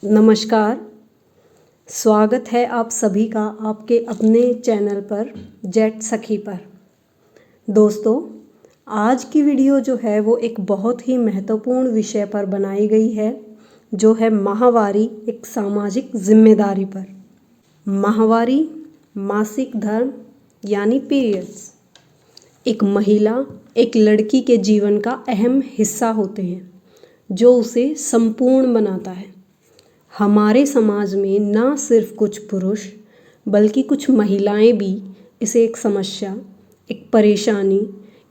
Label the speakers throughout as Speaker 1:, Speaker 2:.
Speaker 1: नमस्कार। स्वागत है आप सभी का आपके अपने चैनल पर जेट सखी पर। दोस्तों, आज की वीडियो जो है वो एक बहुत ही महत्वपूर्ण विषय पर बनाई गई है, जो है माहवारी एक सामाजिक जिम्मेदारी पर। माहवारी मासिक धर्म यानी पीरियड्स एक महिला, एक लड़की के जीवन का अहम हिस्सा होते हैं, जो उसे संपूर्ण बनाता है। हमारे समाज में ना सिर्फ कुछ पुरुष बल्कि कुछ महिलाएं भी इसे एक समस्या, एक परेशानी,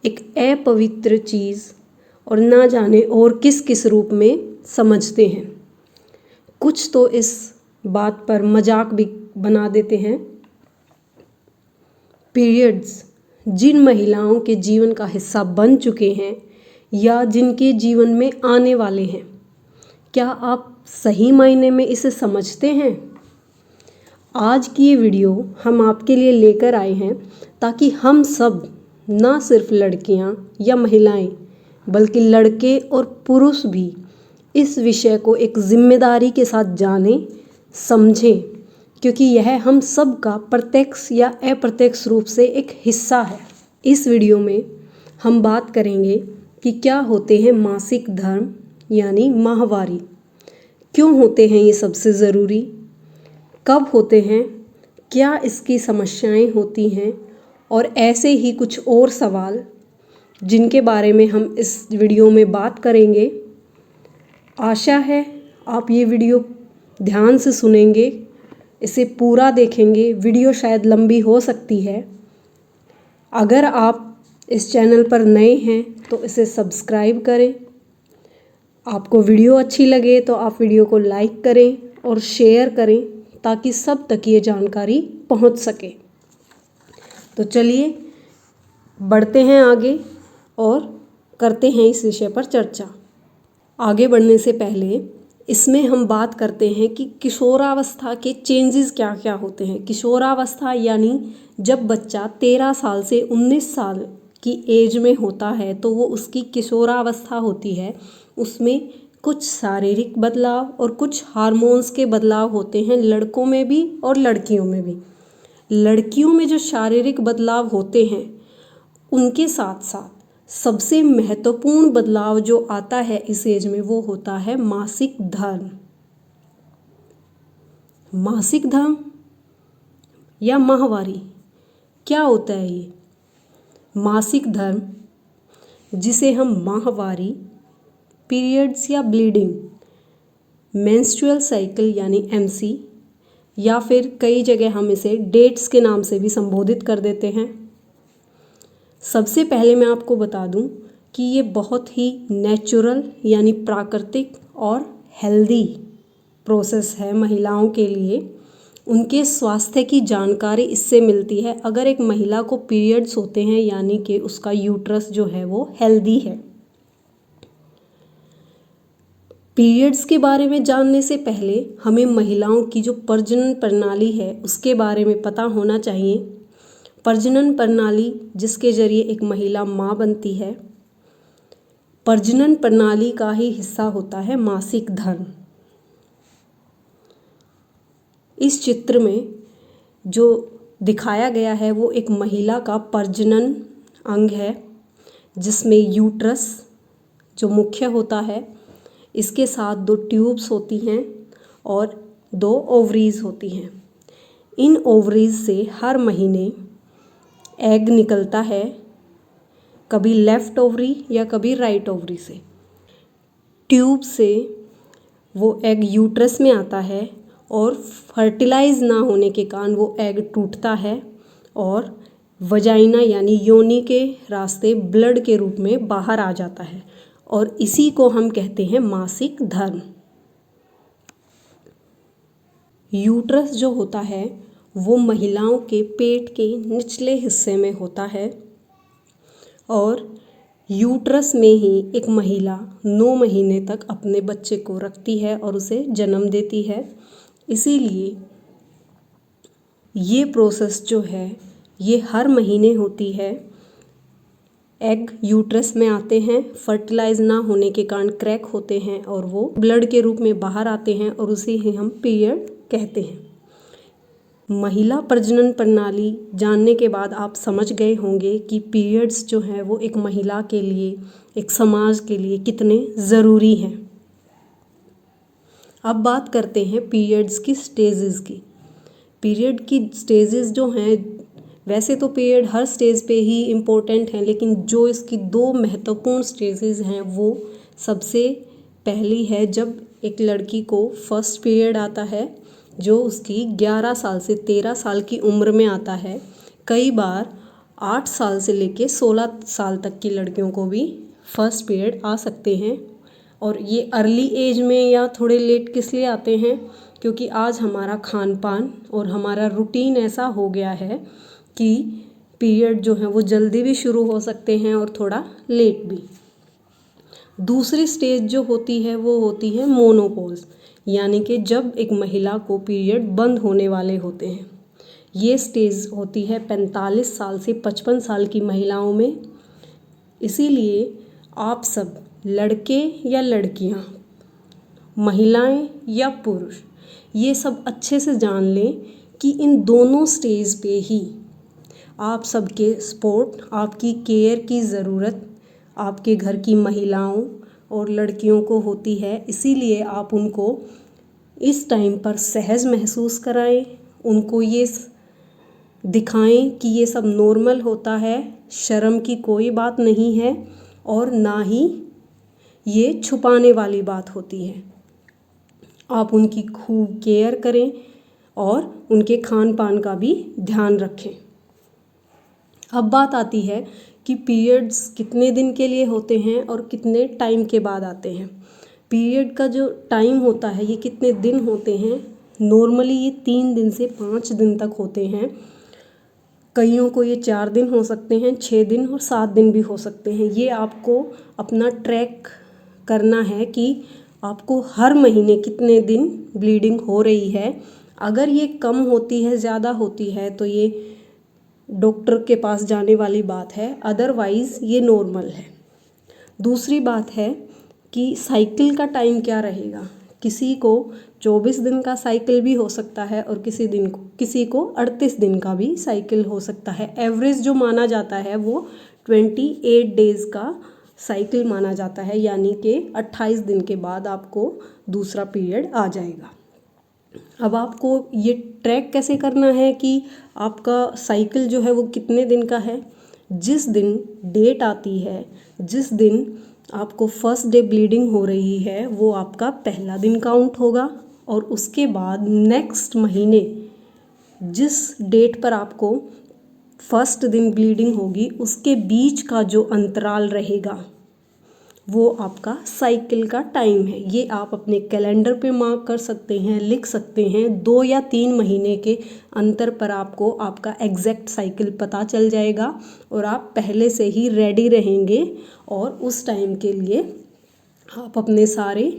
Speaker 1: एक अपवित्र चीज़ और ना जाने और किस किस रूप में समझते हैं। कुछ तो इस बात पर मजाक भी बना देते हैं। पीरियड्स जिन महिलाओं के जीवन का हिस्सा बन चुके हैं या जिनके जीवन में आने वाले हैं, क्या आप सही मायने में इसे समझते हैं? आज की ये वीडियो हम आपके लिए लेकर आए हैं ताकि हम सब, ना सिर्फ लड़कियां या महिलाएं बल्कि लड़के और पुरुष भी इस विषय को एक जिम्मेदारी के साथ जानें, समझें, क्योंकि यह हम सब का प्रत्यक्ष या अप्रत्यक्ष रूप से एक हिस्सा है। इस वीडियो में हम बात करेंगे कि क्या होते हैं मासिक धर्म यानी माहवारी, क्यों होते हैं ये सबसे ज़रूरी, कब होते हैं, क्या इसकी समस्याएं होती हैं, और ऐसे ही कुछ और सवाल जिनके बारे में हम इस वीडियो में बात करेंगे। आशा है आप ये वीडियो ध्यान से सुनेंगे, इसे पूरा देखेंगे। वीडियो शायद लंबी हो सकती है। अगर आप इस चैनल पर नए हैं तो इसे सब्सक्राइब करें। आपको वीडियो अच्छी लगे तो आप वीडियो को लाइक करें और शेयर करें ताकि सब तक ये जानकारी पहुंच सके। तो चलिए बढ़ते हैं आगे और करते हैं इस विषय पर चर्चा। आगे बढ़ने से पहले इसमें हम बात करते हैं कि किशोरावस्था के चेंजेस क्या क्या होते हैं। किशोरावस्था यानी जब बच्चा 13 साल से 19 साल की एज में होता है तो वो उसकी किशोरावस्था होती है। उसमें कुछ शारीरिक बदलाव और कुछ हार्मोन्स के बदलाव होते हैं, लड़कों में भी और लड़कियों में भी। लड़कियों में जो शारीरिक बदलाव होते हैं उनके साथ साथ सबसे महत्वपूर्ण बदलाव जो आता है इस एज में वो होता है मासिक धर्म। मासिक धर्म या माहवारी क्या होता है ये? मासिक धर्म, जिसे हम माहवारी, पीरियड्स या ब्लीडिंग, मेंस्ट्रुअल साइकिल यानी एमसी, या फिर कई जगह हम इसे डेट्स के नाम से भी संबोधित कर देते हैं। सबसे पहले मैं आपको बता दूं कि ये बहुत ही नेचुरल यानी प्राकृतिक और हेल्दी प्रोसेस है महिलाओं के लिए। उनके स्वास्थ्य की जानकारी इससे मिलती है। अगर एक महिला को पीरियड्स होते हैं यानी कि उसका यूट्रस जो है वो हेल्दी है। पीरियड्स के बारे में जानने से पहले हमें महिलाओं की जो प्रजनन प्रणाली है उसके बारे में पता होना चाहिए। प्रजनन प्रणाली जिसके जरिए एक महिला माँ बनती है, प्रजनन प्रणाली का ही हिस्सा होता है मासिक धर्म। इस चित्र में जो दिखाया गया है वो एक महिला का प्रजनन अंग है, जिसमें यूट्रस जो मुख्य होता है, इसके साथ 2 ट्यूब्स होती हैं और 2 ओवरीज होती हैं। इन ओवरीज से हर महीने एग निकलता है, कभी लेफ़्ट ओवरी या कभी राइट ओवरी से। ट्यूब से वो एग यूट्रस में आता है और फर्टिलाइज ना होने के कारण वो एग टूटता है और वजाइना यानी योनि के रास्ते ब्लड के रूप में बाहर आ जाता है, और इसी को हम कहते हैं मासिक धर्म। यूट्रस जो होता है वो महिलाओं के पेट के निचले हिस्से में होता है, और यूट्रस में ही एक महिला 9 महीने तक अपने बच्चे को रखती है और उसे जन्म देती है। इसीलिए ये प्रोसेस जो है ये हर महीने होती है। एग यूट्रस में आते हैं, फर्टिलाइज ना होने के कारण क्रैक होते हैं और वो ब्लड के रूप में बाहर आते हैं और उसे ही हम पीरियड कहते हैं। महिला प्रजनन प्रणाली जानने के बाद आप समझ गए होंगे कि पीरियड्स जो हैं वो एक महिला के लिए, एक समाज के लिए कितने ज़रूरी हैं। अब बात करते हैं पीरियड्स की स्टेजेस की। पीरियड की स्टेजेस जो हैं, वैसे तो पीरियड हर स्टेज पे ही इम्पोर्टेंट हैं, लेकिन जो इसकी 2 महत्वपूर्ण स्टेजेस हैं वो सबसे पहली है जब एक लड़की को फर्स्ट पीरियड आता है, जो उसकी 11 साल से 13 साल की उम्र में आता है। कई बार 8 साल से लेके 16 साल तक की लड़कियों को भी फर्स्ट पीरियड आ सकते हैं। और ये अर्ली एज में या थोड़े लेट किस लिए आते हैं, क्योंकि आज हमारा खान पान और हमारा रूटीन ऐसा हो गया है कि पीरियड जो है वो जल्दी भी शुरू हो सकते हैं और थोड़ा लेट भी। दूसरी स्टेज जो होती है वो होती है मोनोपॉज, यानी कि जब एक महिला को पीरियड बंद होने वाले होते हैं। ये स्टेज होती है 45 साल से 55 साल की महिलाओं में। इसीलिए आप सब लड़के या लड़कियां, महिलाएं या पुरुष, ये सब अच्छे से जान लें कि इन दोनों स्टेज पे ही आप सबके सपोर्ट, आपकी केयर की ज़रूरत आपके घर की महिलाओं और लड़कियों को होती है। इसीलिए आप उनको इस टाइम पर सहज महसूस कराएं, उनको ये दिखाएं कि ये सब नॉर्मल होता है, शर्म की कोई बात नहीं है और ना ही ये छुपाने वाली बात होती है। आप उनकी खूब केयर करें और उनके खान पान का भी ध्यान रखें। अब बात आती है कि पीरियड्स कितने दिन के लिए होते हैं और कितने टाइम के बाद आते हैं। पीरियड का जो टाइम होता है ये कितने दिन होते हैं, नॉर्मली ये 3 दिन से 5 दिन तक होते हैं। कईयों को ये 4 दिन हो सकते हैं, 6 दिन और 7 दिन भी हो सकते हैं। ये आपको अपना ट्रैक करना है कि आपको हर महीने कितने दिन ब्लीडिंग हो रही है। अगर ये कम होती है, ज़्यादा होती है, तो ये डॉक्टर के पास जाने वाली बात है, अदरवाइज़ ये नॉर्मल है। दूसरी बात है कि साइकिल का टाइम क्या रहेगा। किसी को 24 दिन का साइकिल भी हो सकता है और किसी को 38 दिन का भी साइकिल हो सकता है। एवरेज जो माना जाता है वो 28 डेज़ का साइकिल माना जाता है, यानी कि 28 दिन के बाद आपको दूसरा पीरियड आ जाएगा। अब आपको ये ट्रैक कैसे करना है कि आपका साइकिल जो है वो कितने दिन का है। जिस दिन डेट आती है, जिस दिन आपको फर्स्ट डे ब्लीडिंग हो रही है, वो आपका पहला दिन काउंट होगा और उसके बाद नेक्स्ट महीने जिस डेट पर आपको फर्स्ट दिन ब्लीडिंग होगी उसके बीच का जो अंतराल रहेगा वो आपका साइकिल का टाइम है। ये आप अपने कैलेंडर पे मार्क कर सकते हैं, लिख सकते हैं। 2 या 3 महीने के अंतर पर आपको आपका एग्जैक्ट साइकिल पता चल जाएगा और आप पहले से ही रेडी रहेंगे और उस टाइम के लिए आप अपने सारे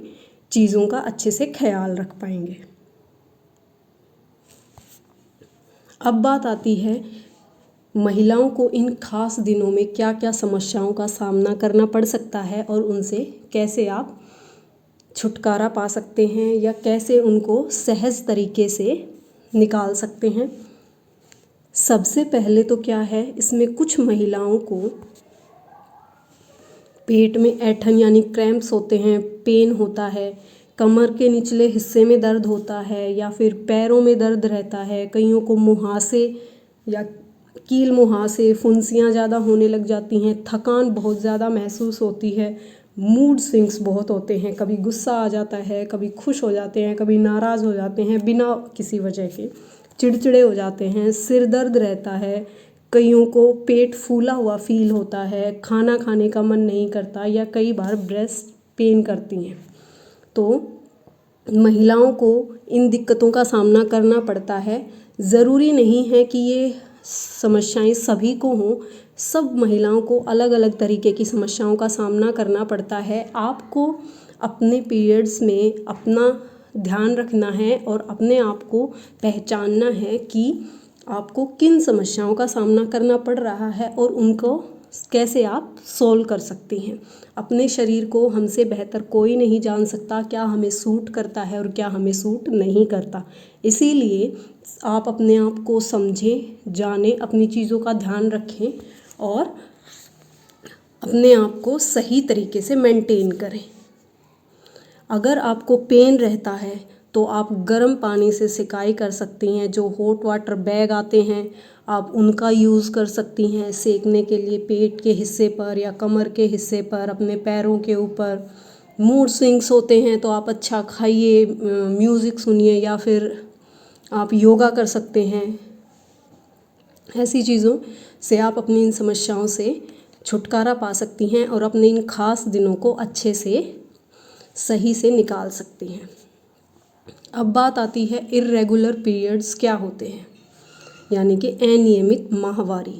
Speaker 1: चीज़ों का अच्छे से ख्याल रख पाएंगे। अब बात आती है महिलाओं को इन खास दिनों में क्या क्या समस्याओं का सामना करना पड़ सकता है और उनसे कैसे आप छुटकारा पा सकते हैं या कैसे उनको सहज तरीके से निकाल सकते हैं। सबसे पहले तो क्या है, इसमें कुछ महिलाओं को पेट में ऐंठन यानी क्रैम्प्स होते हैं, पेन होता है, कमर के निचले हिस्से में दर्द होता है या फिर पैरों में दर्द रहता है। कईयों को मुहासे या कील मुहासे, फुंसियाँ ज़्यादा होने लग जाती हैं, थकान बहुत ज़्यादा महसूस होती है, मूड स्विंग्स बहुत होते हैं, कभी गुस्सा आ जाता है, कभी खुश हो जाते हैं, कभी नाराज़ हो जाते हैं बिना किसी वजह के, चिड़चिड़े हो जाते हैं, सिर दर्द रहता है, कईयों को पेट फूला हुआ फील होता है, खाना खाने का मन नहीं करता या कई बार ब्रेस्ट पेन करती हैं। तो महिलाओं को इन दिक्कतों का सामना करना पड़ता है। ज़रूरी नहीं है कि ये समस्याएं सभी को हों, सब महिलाओं को अलग अलग तरीके की समस्याओं का सामना करना पड़ता है। आपको अपने पीरियड्स में अपना ध्यान रखना है और अपने आप को पहचानना है कि आपको किन समस्याओं का सामना करना पड़ रहा है और उनको कैसे आप सोल्व कर सकती हैं। अपने शरीर को हमसे बेहतर कोई नहीं जान सकता क्या हमें सूट करता है और क्या हमें सूट नहीं करता। इसीलिए आप अपने आप को समझें, जानें, अपनी चीज़ों का ध्यान रखें और अपने आप को सही तरीके से मेंटेन करें। अगर आपको पेन रहता है तो आप गर्म पानी से सिकाई कर सकती हैं। जो हॉट वाटर बैग आते हैं आप उनका यूज़ कर सकती हैं सेकने के लिए, पेट के हिस्से पर या कमर के हिस्से पर, अपने पैरों के ऊपर। मूड स्विंग्स होते हैं तो आप अच्छा खाइए, म्यूज़िक सुनिए या फिर आप योगा कर सकते हैं। ऐसी चीज़ों से आप अपनी इन समस्याओं से छुटकारा पा सकती हैं और अपने इन खास दिनों को अच्छे से सही से निकाल सकती हैं। अब बात आती है इर्रेगुलर पीरियड्स क्या होते हैं, यानी कि अनियमित माहवारी।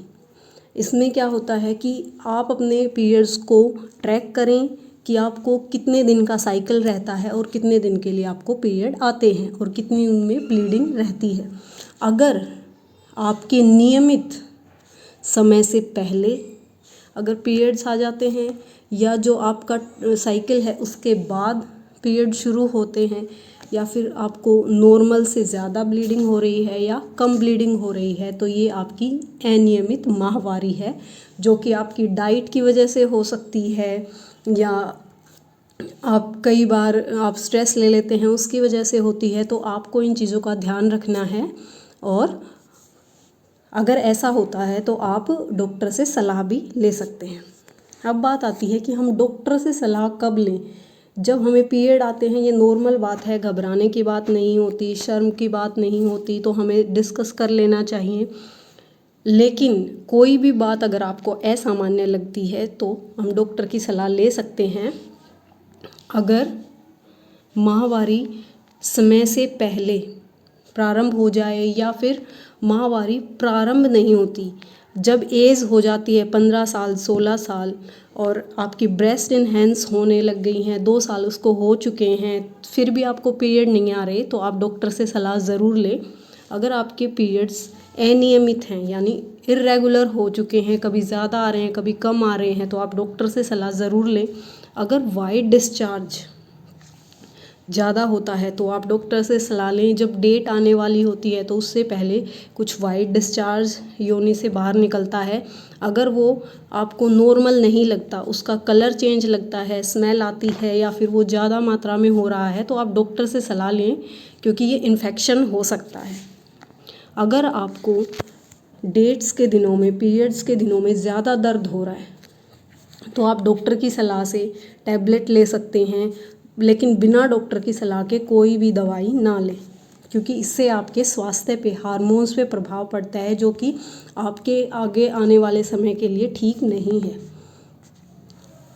Speaker 1: इसमें क्या होता है कि आप अपने पीरियड्स को ट्रैक करें कि आपको कितने दिन का साइकिल रहता है और कितने दिन के लिए आपको पीरियड आते हैं और कितनी उनमें ब्लीडिंग रहती है। अगर आपके नियमित समय से पहले अगर पीरियड्स आ जाते हैं या जो आपका साइकिल है उसके बाद पीरियड शुरू होते हैं या फिर आपको नॉर्मल से ज़्यादा ब्लीडिंग हो रही है या कम ब्लीडिंग हो रही है, तो ये आपकी अनियमित माहवारी है, जो कि आपकी डाइट की वजह से हो सकती है या आप कई बार आप स्ट्रेस ले लेते हैं उसकी वजह से होती है। तो आपको इन चीज़ों का ध्यान रखना है और अगर ऐसा होता है तो आप डॉक्टर से सलाह भी ले सकते हैं। अब बात आती है कि हम डॉक्टर से सलाह कब लें। जब हमें पीरियड आते हैं, ये नॉर्मल बात है, घबराने की बात नहीं होती, शर्म की बात नहीं होती, तो हमें डिस्कस कर लेना चाहिए। लेकिन कोई भी बात अगर आपको असामान्य लगती है तो हम डॉक्टर की सलाह ले सकते हैं। अगर माहवारी समय से पहले प्रारंभ हो जाए या फिर माहवारी प्रारंभ नहीं होती, जब एज हो जाती है 15 साल 16 साल और आपकी ब्रेस्ट इनहेंस होने लग गई हैं, 2 साल उसको हो चुके हैं, फिर भी आपको पीरियड नहीं आ रहे, तो आप डॉक्टर से सलाह ज़रूर लें। अगर आपके पीरियड्स अनियमित हैं यानी इर्रेगुलर हो चुके हैं, कभी ज़्यादा आ रहे हैं कभी कम आ रहे हैं, तो आप डॉक्टर से सलाह ज़रूर लें। अगर वाइट डिस्चार्ज ज़्यादा होता है तो आप डॉक्टर से सलाह लें। जब डेट आने वाली होती है तो उससे पहले कुछ वाइट डिस्चार्ज योनि से बाहर निकलता है, अगर वो आपको नॉर्मल नहीं लगता, उसका कलर चेंज लगता है, स्मेल आती है या फिर वो ज़्यादा मात्रा में हो रहा है, तो आप डॉक्टर से सलाह लें क्योंकि ये इन्फेक्शन हो सकता है। अगर आपको डेट्स के दिनों में, पीरियड्स के दिनों में ज़्यादा दर्द हो रहा है तो आप डॉक्टर की सलाह से टैबलेट ले सकते हैं, लेकिन बिना डॉक्टर की सलाह के कोई भी दवाई ना लें, क्योंकि इससे आपके स्वास्थ्य पे, हार्मोन्स पे प्रभाव पड़ता है, जो कि आपके आगे आने वाले समय के लिए ठीक नहीं है।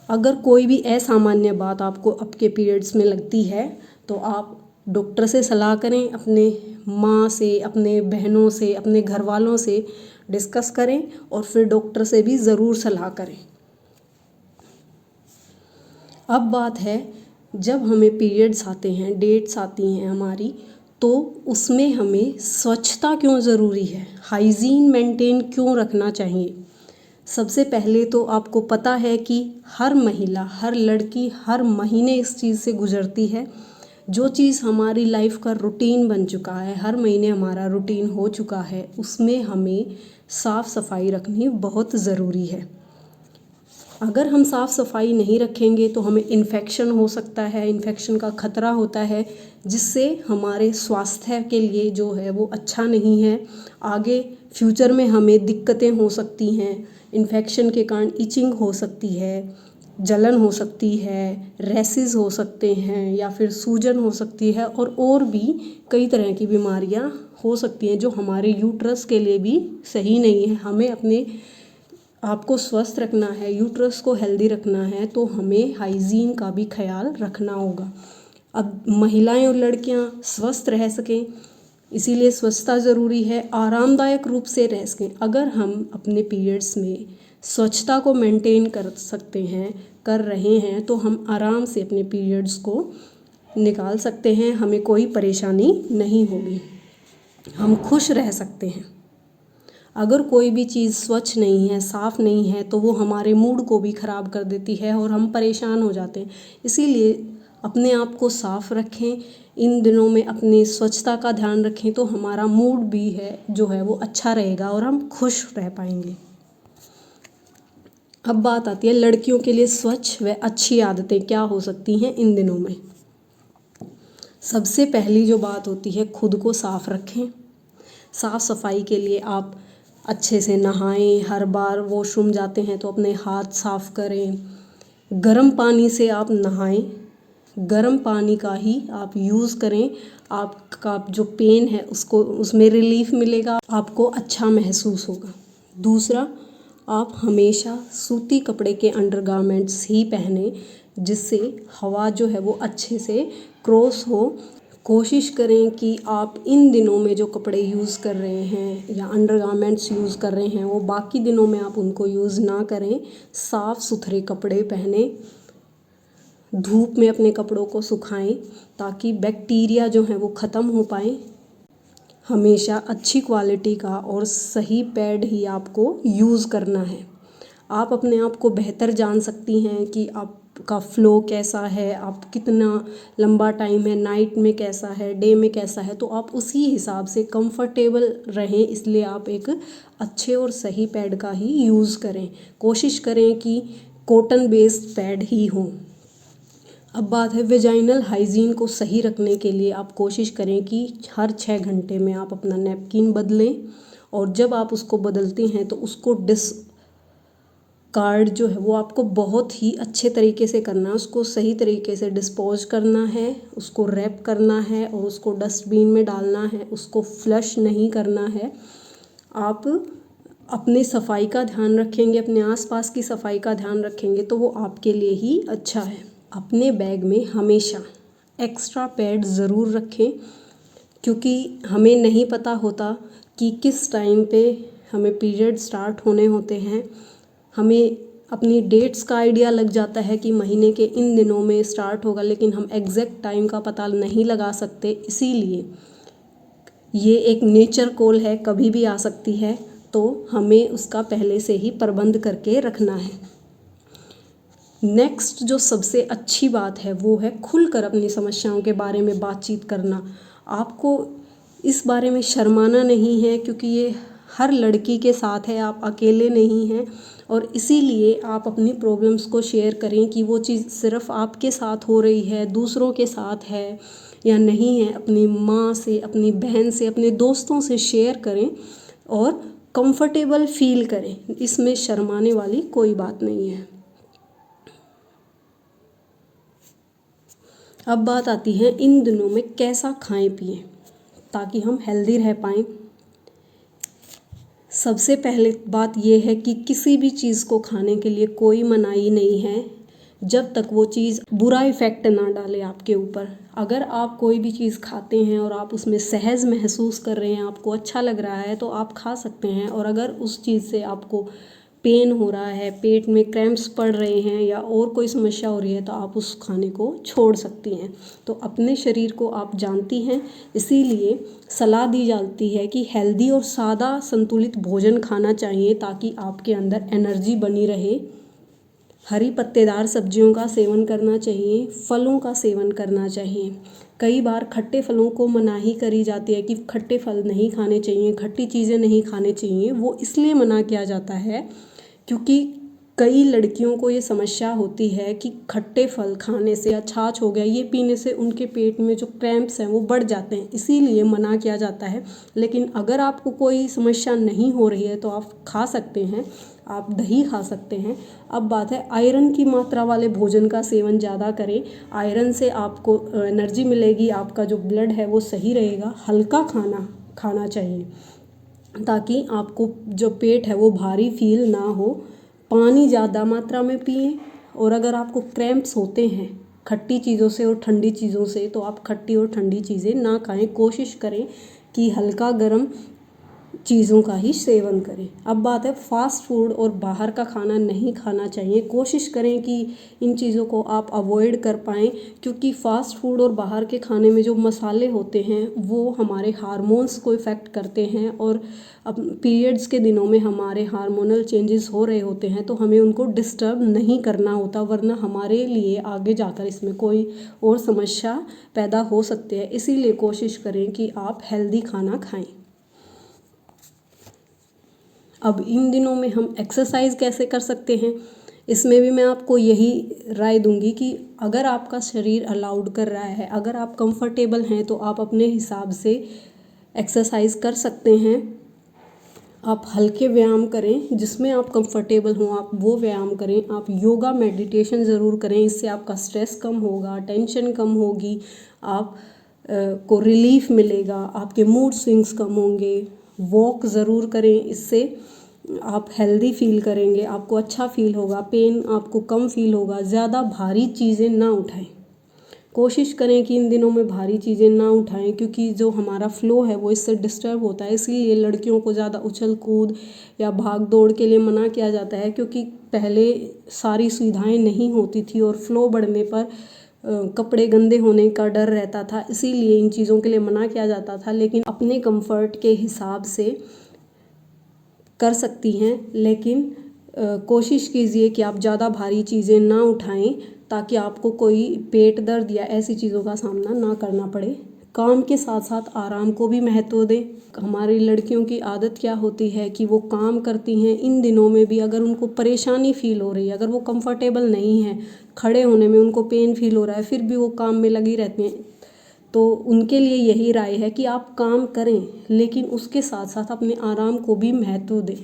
Speaker 1: अगर कोई भी असामान्य बात आपको आपके पीरियड्स में लगती है तो आप डॉक्टर से सलाह करें, अपने माँ से, अपने बहनों से, अपने घर वालों से डिस्कस करें और फिर डॉक्टर से भी ज़रूर सलाह करें। अब बात है, जब हमें पीरियड्स आते हैं, डेट्स आती हैं हमारी, तो उसमें हमें स्वच्छता क्यों ज़रूरी है, हाइजीन मेंटेन क्यों रखना चाहिए। सबसे पहले तो आपको पता है कि हर महिला, हर लड़की हर महीने इस चीज़ से गुजरती है। जो चीज़ हमारी लाइफ का रूटीन बन चुका है, हर महीने हमारा रूटीन हो चुका है, उसमें हमें साफ़ सफाई रखनी बहुत ज़रूरी है। अगर हम साफ़ सफाई नहीं रखेंगे तो हमें इन्फेक्शन हो सकता है, इन्फेक्शन का खतरा होता है, जिससे हमारे स्वास्थ्य के लिए जो है वो अच्छा नहीं है। आगे फ्यूचर में हमें दिक्कतें हो सकती हैं, इन्फेक्शन के कारण इचिंग हो सकती है, जलन हो सकती है, रैसेस हो सकते हैं या फिर सूजन हो सकती है और भी कई तरह की बीमारियां हो सकती हैं जो हमारे यूट्रस के लिए भी सही नहीं है। हमें अपने आपको स्वस्थ रखना है, यूट्रस को हेल्दी रखना है, तो हमें हाइजीन का भी ख्याल रखना होगा। अब महिलाएं और लड़कियां स्वस्थ रह सकें, इसीलिए स्वच्छता ज़रूरी है, आरामदायक रूप से रह सकें। अगर हम अपने पीरियड्स में स्वच्छता को मेंटेन कर सकते हैं, कर रहे हैं, तो हम आराम से अपने पीरियड्स को निकाल सकते हैं, हमें कोई परेशानी नहीं होगी, हम खुश रह सकते हैं। अगर कोई भी चीज़ स्वच्छ नहीं है, साफ़ नहीं है, तो वो हमारे मूड को भी ख़राब कर देती है और हम परेशान हो जाते हैं। इसीलिए अपने आप को साफ़ रखें, इन दिनों में अपनी स्वच्छता का ध्यान रखें, तो हमारा मूड भी है जो है वो अच्छा रहेगा और हम खुश रह पाएंगे। अब बात आती है लड़कियों के लिए स्वच्छ व अच्छी आदतें क्या हो सकती हैं इन दिनों में। सबसे पहली जो बात होती है, खुद को साफ़ रखें। साफ़ सफाई के लिए आप अच्छे से नहाएं, हर बार वॉशरूम जाते हैं तो अपने हाथ साफ़ करें, गर्म पानी से आप नहाएं, गर्म पानी का ही आप यूज़ करें। आपका जो पेन है उसको उसमें रिलीफ मिलेगा, आपको अच्छा महसूस होगा। दूसरा, आप हमेशा सूती कपड़े के अंडरगारमेंट्स ही पहने, जिससे हवा जो है वो अच्छे से क्रॉस हो। कोशिश करें कि आप इन दिनों में जो कपड़े यूज़ कर रहे हैं या अंडरगारमेंट्स यूज़ कर रहे हैं वो बाकी दिनों में आप उनको यूज़ ना करें। साफ़ सुथरे कपड़े पहने, धूप में अपने कपड़ों को सुखाएं ताकि बैक्टीरिया जो है वो ख़त्म हो पाए। हमेशा अच्छी क्वालिटी का और सही पैड ही आपको यूज़ करना है। आप अपने आप को बेहतर जान सकती हैं कि आपका फ़्लो कैसा है, आप कितना लंबा टाइम है, नाइट में कैसा है, डे में कैसा है, तो आप उसी हिसाब से कंफर्टेबल रहें। इसलिए आप एक अच्छे और सही पैड का ही यूज़ करें। कोशिश करें कि कॉटन बेस्ड पैड ही हो। अब बात है वेजाइनल हाइजीन को सही रखने के लिए आप कोशिश करें कि हर 6 घंटे में आप अपना नैपकिन बदलें, और जब आप उसको बदलते हैं तो उसको डिस्कार्ड जो है वो आपको बहुत ही अच्छे तरीके से करना है। उसको सही तरीके से डिस्पोज करना है, उसको रैप करना है और उसको डस्टबिन में डालना है, उसको फ्लश नहीं करना है। आप अपनी सफाई का ध्यान रखेंगे, अपने आसपास की सफाई का ध्यान रखेंगे तो वो आपके लिए ही अच्छा है। अपने बैग में हमेशा एक्स्ट्रा पैड ज़रूर रखें, क्योंकि हमें नहीं पता होता कि किस टाइम पे हमें पीरियड स्टार्ट होने होते हैं। हमें अपनी डेट्स का आइडिया लग जाता है कि महीने के इन दिनों में स्टार्ट होगा, लेकिन हम एग्जैक्ट टाइम का पता नहीं लगा सकते। इसीलिए ये एक नेचर कॉल है, कभी भी आ सकती है, तो हमें उसका पहले से ही प्रबंध करके रखना है। नेक्स्ट जो सबसे अच्छी बात है वो है खुलकर अपनी समस्याओं के बारे में बातचीत करना। आपको इस बारे में शर्माना नहीं है, क्योंकि ये हर लड़की के साथ है, आप अकेले नहीं हैं। और इसीलिए आप अपनी प्रॉब्लम्स को शेयर करें कि वो चीज़ सिर्फ आपके साथ हो रही है, दूसरों के साथ है या नहीं है। अपनी माँ से, अपनी बहन से, अपने दोस्तों से शेयर करें और कंफर्टेबल फील करें। इसमें शर्माने वाली कोई बात नहीं है। अब बात आती है इन दिनों में कैसा खाएं पिएं ताकि हम हेल्दी रह पाएँ। सबसे पहले बात यह है कि किसी भी चीज़ को खाने के लिए कोई मनाही नहीं है, जब तक वो चीज़ बुरा इफ़ेक्ट ना डाले आपके ऊपर। अगर आप कोई भी चीज़ खाते हैं और आप उसमें सहज महसूस कर रहे हैं, आपको अच्छा लग रहा है, तो आप खा सकते हैं। और अगर उस चीज़ से आपको पेन हो रहा है, पेट में क्रैम्प्स पड़ रहे हैं या और कोई समस्या हो रही है, तो आप उस खाने को छोड़ सकती हैं। तो अपने शरीर को आप जानती हैं, इसीलिए सलाह दी जाती है कि हेल्दी और सादा संतुलित भोजन खाना चाहिए ताकि आपके अंदर एनर्जी बनी रहे। हरी पत्तेदार सब्जियों का सेवन करना चाहिए, फलों का सेवन करना चाहिए। कई बार खट्टे फलों को मनाही करी जाती है कि खट्टे फल नहीं खाने चाहिए, खट्टी चीज़ें नहीं खाने चाहिए। वो इसलिए मना किया जाता है क्योंकि कई लड़कियों को ये समस्या होती है कि खट्टे फल खाने से या छाछ हो गया, ये पीने से उनके पेट में जो क्रैम्प्स हैं वो बढ़ जाते हैं, इसीलिए मना किया जाता है। लेकिन अगर आपको कोई समस्या नहीं हो रही है तो आप खा सकते हैं, आप दही खा सकते हैं। अब बात है आयरन की मात्रा वाले भोजन का सेवन ज़्यादा करें। आयरन से आपको एनर्जी मिलेगी, आपका जो ब्लड है वो सही रहेगा। हल्का खाना खाना चाहिए ताकि आपको जो पेट है वो भारी फील ना हो। पानी ज़्यादा मात्रा में पिएं। और अगर आपको क्रैम्प्स होते हैं खट्टी चीज़ों से और ठंडी चीज़ों से, तो आप खट्टी और ठंडी चीज़ें ना खाएं। कोशिश करें कि हल्का गर्म चीज़ों का ही सेवन करें। अब बात है फास्ट फूड और बाहर का खाना नहीं खाना चाहिए। कोशिश करें कि इन चीज़ों को आप अवॉइड कर पाएँ, क्योंकि फ़ास्ट फूड और बाहर के खाने में जो मसाले होते हैं वो हमारे हार्मोन्स को इफ़ेक्ट करते हैं, और अब पीरियड्स के दिनों में हमारे हार्मोनल चेंजेस हो रहे होते हैं, तो हमें उनको डिस्टर्ब नहीं करना होता, वरना हमारे लिए आगे जाकर इसमें कोई और समस्या पैदा हो सकती है। इसीलिए कोशिश करें कि आप हेल्दी खाना खाएं। अब इन दिनों में हम एक्सरसाइज कैसे कर सकते हैं, इसमें भी मैं आपको यही राय दूंगी कि अगर आपका शरीर अलाउड कर रहा है, अगर आप कंफर्टेबल हैं, तो आप अपने हिसाब से एक्सरसाइज कर सकते हैं। आप हल्के व्यायाम करें, जिसमें आप कंफर्टेबल हों आप वो व्यायाम करें। आप योगा मेडिटेशन ज़रूर करें, इससे आपका स्ट्रेस कम होगा, टेंशन कम होगी, आप को रिलीफ मिलेगा, आपके मूड स्विंग्स कम होंगे। वॉक ज़रूर करें, इससे आप हेल्दी फील करेंगे, आपको अच्छा फील होगा, पेन आपको कम फील होगा। ज़्यादा भारी चीज़ें ना उठाएं, कोशिश करें कि इन दिनों में भारी चीज़ें ना उठाएं, क्योंकि जो हमारा फ़्लो है वो इससे डिस्टर्ब होता है। इसीलिए लड़कियों को ज़्यादा उछल कूद या भाग दौड़ के लिए मना किया जाता है, क्योंकि पहले सारी सुविधाएं नहीं होती थी और फ़्लो बढ़ने पर कपड़े गंदे होने का डर रहता था, इसीलिए इन चीज़ों के लिए मना किया जाता था। लेकिन अपने कंफर्ट के हिसाब से कर सकती हैं, लेकिन कोशिश कीजिए कि आप ज़्यादा भारी चीज़ें ना उठाएं, ताकि आपको कोई पेट दर्द या ऐसी चीज़ों का सामना ना करना पड़े। काम के साथ साथ आराम को भी महत्व दें। हमारी लड़कियों की आदत क्या होती है कि वो काम करती हैं, इन दिनों में भी अगर उनको परेशानी फ़ील हो रही है, अगर वो कंफर्टेबल नहीं है, खड़े होने में उनको पेन फ़ील हो रहा है, फिर भी वो काम में लगी रहती हैं, तो उनके लिए यही राय है कि आप काम करें, लेकिन उसके साथ साथ अपने आराम को भी महत्व दें।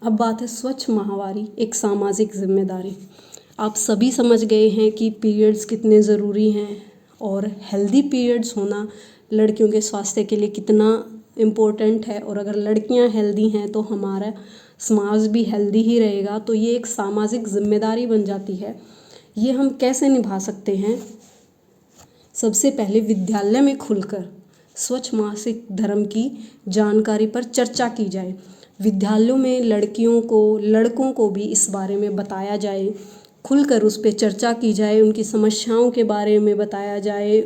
Speaker 1: अब बात है स्वच्छ माहवारी, एक सामाजिक जिम्मेदारी। आप सभी समझ गए हैं कि पीरियड्स कितने ज़रूरी हैं, और हेल्दी पीरियड्स होना लड़कियों के स्वास्थ्य के लिए कितना इम्पोर्टेंट है। और अगर लड़कियां हेल्दी हैं तो हमारा समाज भी हेल्दी ही रहेगा। तो ये एक सामाजिक जिम्मेदारी बन जाती है। ये हम कैसे निभा सकते हैं? सबसे पहले विद्यालय में खुलकर स्वच्छ मासिक धर्म की जानकारी पर चर्चा की जाए। विद्यालयों में लड़कियों को, लड़कों को भी इस बारे में बताया जाए, खुलकर उस पर चर्चा की जाए, उनकी समस्याओं के बारे में बताया जाए,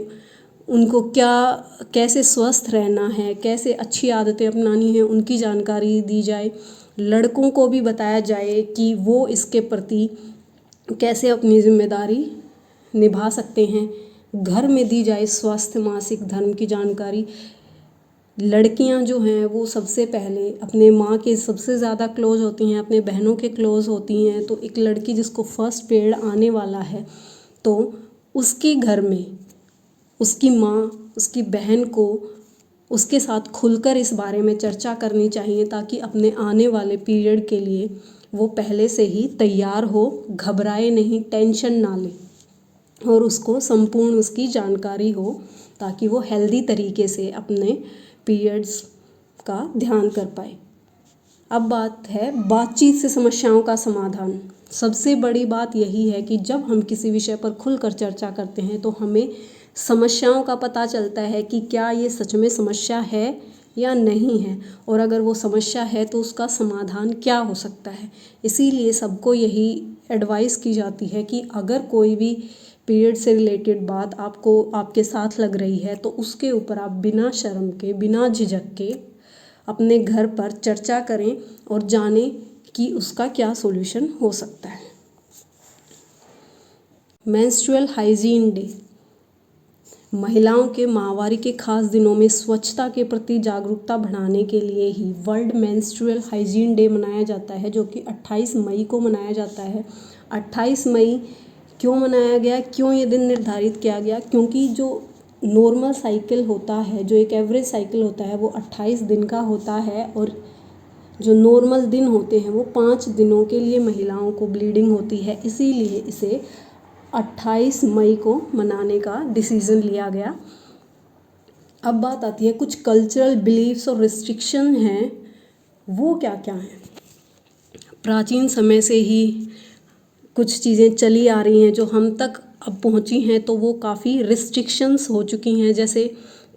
Speaker 1: उनको क्या कैसे स्वस्थ रहना है, कैसे अच्छी आदतें अपनानी हैं, उनकी जानकारी दी जाए। लड़कों को भी बताया जाए कि वो इसके प्रति कैसे अपनी जिम्मेदारी निभा सकते हैं। घर में दी जाए स्वास्थ्य मासिक धर्म की जानकारी। लड़कियां जो हैं वो सबसे पहले अपने माँ के सबसे ज़्यादा क्लोज होती हैं, अपने बहनों के क्लोज होती हैं। तो एक लड़की जिसको फर्स्ट पीरियड आने वाला है, तो उसके घर में उसकी माँ, उसकी बहन को उसके साथ खुलकर इस बारे में चर्चा करनी चाहिए, ताकि अपने आने वाले पीरियड के लिए वो पहले से ही तैयार हो, घबराए नहीं, टेंशन ना ले, और उसको संपूर्ण उसकी जानकारी हो, ताकि वो हेल्दी तरीके से अपने पीरियड्स का ध्यान कर पाए। अब बात है बातचीत से समस्याओं का समाधान। सबसे बड़ी बात यही है कि जब हम किसी विषय पर खुलकर चर्चा करते हैं तो हमें समस्याओं का पता चलता है कि क्या ये सच में समस्या है या नहीं है, और अगर वो समस्या है तो उसका समाधान क्या हो सकता है। इसीलिए सबको यही एडवाइस की जाती है कि अगर कोई भी पीरियड से रिलेटेड बात आपको आपके साथ लग रही है, तो उसके ऊपर आप बिना शर्म के, बिना झिझक के अपने घर पर चर्चा करें और जानें कि उसका क्या सॉल्यूशन हो सकता है। Menstrual hygiene day. महिलाओं के माहवारी के खास दिनों में स्वच्छता के प्रति जागरूकता बढ़ाने के लिए ही वर्ल्ड मेंस्ट्रुअल हाइजीन डे मनाया जाता है, जो कि 28 मई को मनाया जाता है। 28 मई क्यों मनाया गया, क्यों ये दिन निर्धारित किया गया? क्योंकि जो नॉर्मल साइकिल होता है, जो एक एवरेज साइकिल होता है, वो 28 दिन का होता है, और जो नॉर्मल दिन होते हैं वो 5 दिनों के लिए महिलाओं को ब्लीडिंग होती है। इसीलिए इसे 28 मई को मनाने का डिसीज़न लिया गया। अब बात आती है कुछ कल्चरल बिलीव्स और रिस्ट्रिक्शन हैं, वो क्या क्या हैं? प्राचीन समय से ही कुछ चीज़ें चली आ रही हैं जो हम तक अब पहुंची हैं, तो वो काफ़ी रिस्ट्रिक्शंस हो चुकी हैं। जैसे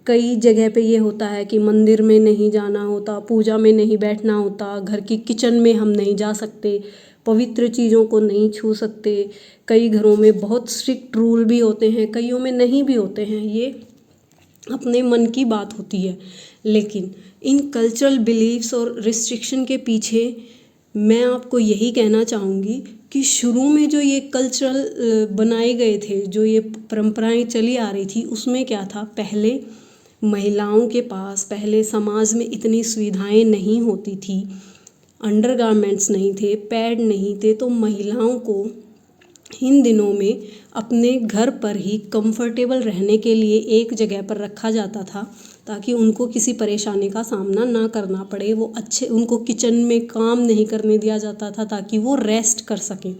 Speaker 1: कई जगह पे ये होता है कि मंदिर में नहीं जाना होता, पूजा में नहीं बैठना होता, घर की किचन में हम नहीं जा सकते, पवित्र चीज़ों को नहीं छू सकते। कई घरों में बहुत स्ट्रिक्ट रूल भी होते हैं, कईयों में नहीं भी होते हैं, ये अपने मन की बात होती है। लेकिन इन कल्चरल बिलीव्स और रिस्ट्रिक्शन के पीछे मैं आपको यही कहना चाहूँगी कि शुरू में जो ये कल्चरल बनाए गए थे, जो ये परंपराएं चली आ रही थी, उसमें क्या था, पहले महिलाओं के पास, पहले समाज में इतनी सुविधाएं नहीं होती थी, अंडरगारमेंट्स नहीं थे, पैड नहीं थे, तो महिलाओं को इन दिनों में अपने घर पर ही कंफर्टेबल रहने के लिए एक जगह पर रखा जाता था, ताकि उनको किसी परेशानी का सामना ना करना पड़े। वो उनको किचन में काम नहीं करने दिया जाता था ताकि वो रेस्ट कर सकें।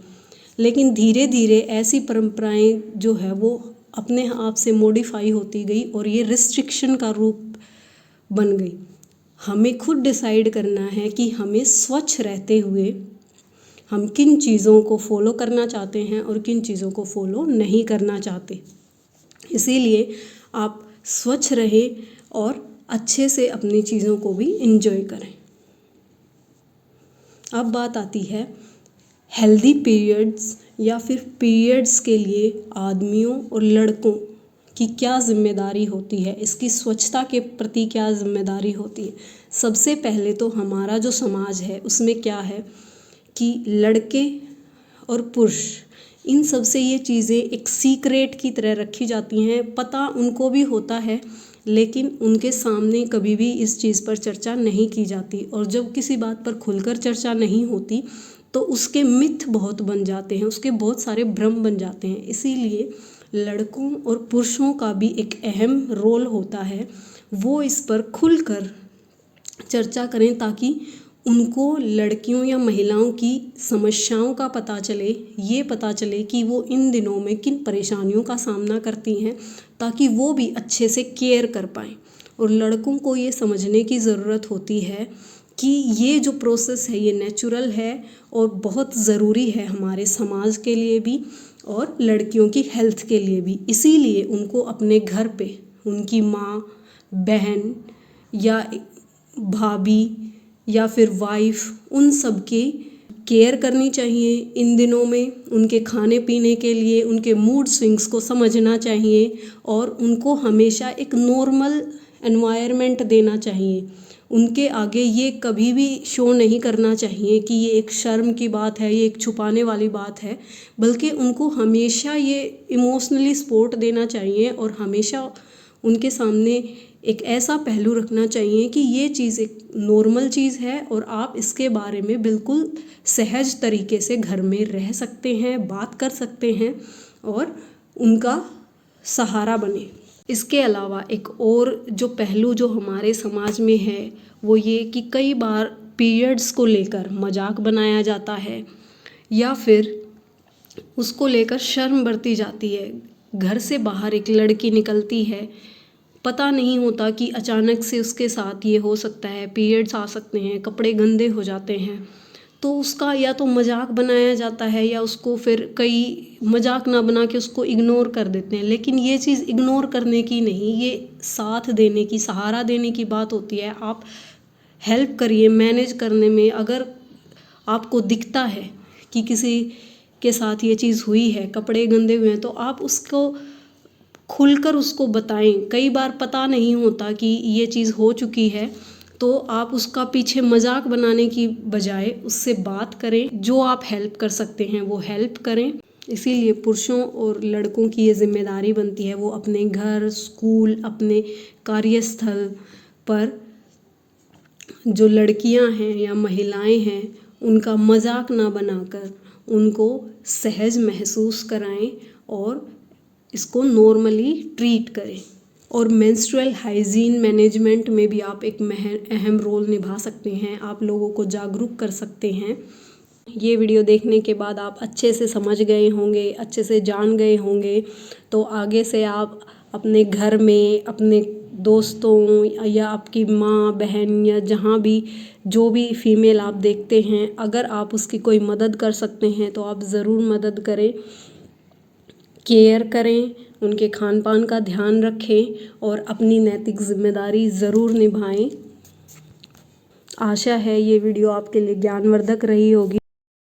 Speaker 1: लेकिन धीरे धीरे ऐसी परंपराएं जो है वो अपने आप से मॉडिफाई होती गई और ये रिस्ट्रिक्शन का रूप बन गई। हमें खुद डिसाइड करना है कि हमें स्वच्छ रहते हुए हम किन चीज़ों को फॉलो करना चाहते हैं और किन चीज़ों को फॉलो नहीं करना चाहते। इसीलिए आप स्वच्छ रहें और अच्छे से अपनी चीज़ों को भी एंजॉय करें। अब बात आती है हेल्दी पीरियड्स या फिर पीरियड्स के लिए आदमियों और लड़कों की क्या जिम्मेदारी होती है, इसकी स्वच्छता के प्रति क्या जिम्मेदारी होती है। सबसे पहले तो हमारा जो समाज है उसमें क्या है कि लड़के और पुरुष, इन सब से ये चीज़ें एक सीक्रेट की तरह रखी जाती हैं। पता उनको भी होता है, लेकिन उनके सामने कभी भी इस चीज़ पर चर्चा नहीं की जाती। और जब किसी बात पर खुलकर चर्चा नहीं होती तो उसके मिथ बहुत बन जाते हैं, उसके बहुत सारे भ्रम बन जाते हैं। इसीलिए लड़कों और पुरुषों का भी एक अहम रोल होता है, वो इस पर खुलकर चर्चा करें ताकि उनको लड़कियों या महिलाओं की समस्याओं का पता चले, ये पता चले कि वो इन दिनों में किन परेशानियों का सामना करती हैं, ताकि वो भी अच्छे से केयर कर पाएँ। और लड़कों को ये समझने की ज़रूरत होती है कि ये जो प्रोसेस है ये नेचुरल है और बहुत ज़रूरी है हमारे समाज के लिए भी और लड़कियों की हेल्थ के लिए भी। इसीलिए उनको अपने घर पे उनकी माँ, बहन या भाभी या फिर वाइफ, उन सब की केयर करनी चाहिए। इन दिनों में उनके खाने पीने के लिए उनके मूड स्विंग्स को समझना चाहिए और उनको हमेशा एक नॉर्मल एनवायरनमेंट देना चाहिए। उनके आगे ये कभी भी शो नहीं करना चाहिए कि ये एक शर्म की बात है, ये एक छुपाने वाली बात है, बल्कि उनको हमेशा ये इमोशनली सपोर्ट देना चाहिए और हमेशा उनके सामने एक ऐसा पहलू रखना चाहिए कि ये चीज़ एक नॉर्मल चीज़ है और आप इसके बारे में बिल्कुल सहज तरीके से घर में रह सकते हैं, बात कर सकते हैं और उनका सहारा बने। इसके अलावा एक और जो पहलू जो हमारे समाज में है वो ये कि कई बार पीरियड्स को लेकर मजाक बनाया जाता है या फिर उसको लेकर शर्म बरती जाती है। घर से बाहर एक लड़की निकलती है, पता नहीं होता कि अचानक से उसके साथ ये हो सकता है, पीरियड्स आ सकते हैं, कपड़े गंदे हो जाते हैं, तो उसका या तो मजाक बनाया जाता है या उसको फिर कई मजाक ना बना के उसको इग्नोर कर देते हैं। लेकिन ये चीज़ इग्नोर करने की नहीं, ये साथ देने की, सहारा देने की बात होती है। आप हेल्प करिए मैनेज करने में। अगर आपको दिखता है कि किसी के साथ ये चीज़ हुई है, कपड़े गंदे हुए हैं, तो आप उसको खुलकर उसको बताएं। कई बार पता नहीं होता कि ये चीज़ हो चुकी है, तो आप उसका पीछे मजाक बनाने की बजाय उससे बात करें। जो आप हेल्प कर सकते हैं वो हेल्प करें। इसीलिए पुरुषों और लड़कों की ये जिम्मेदारी बनती है, वो अपने घर, स्कूल, अपने कार्यस्थल पर जो लड़कियां हैं या महिलाएं हैं उनका मजाक ना बनाकर उनको सहज महसूस कराएं और इसको नॉर्मली ट्रीट करें। और मेंस्ट्रुअल हाइजीन मैनेजमेंट में भी आप एक अहम रोल निभा सकते हैं, आप लोगों को जागरूक कर सकते हैं। ये वीडियो देखने के बाद आप अच्छे से समझ गए होंगे, अच्छे से जान गए होंगे, तो आगे से आप अपने घर में, अपने दोस्तों या आपकी माँ, बहन या जहाँ भी जो भी फीमेल आप देखते हैं, अगर आप उसकी कोई मदद कर सकते हैं तो आप ज़रूर मदद करें, केयर करें उनके खान पान का ध्यान रखें और अपनी नैतिक जिम्मेदारी ज़रूर निभाएं। आशा है ये वीडियो आपके लिए ज्ञानवर्धक रही होगी।